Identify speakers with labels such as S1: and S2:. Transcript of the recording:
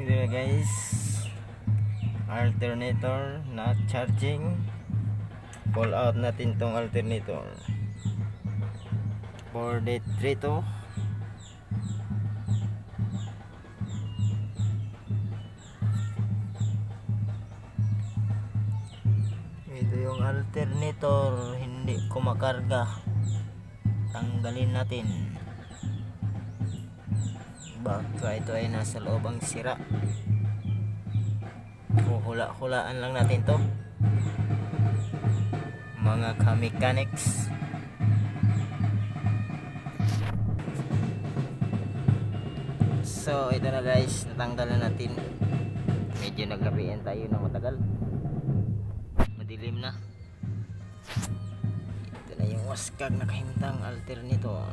S1: Ito na guys, alternator not charging. Pull out natin tong alternator for the 3 ito yung alternator, hindi kumakarga. Tanggalin natin, baka ito ay nasa loob ang sira. Hula-hulaan lang natin to mga ka-mechanics. So ito na guys, natanggal na natin. Medyo naglapian tayo ng matagal, madilim na. Ito na yung waskag na kahimtang alternator.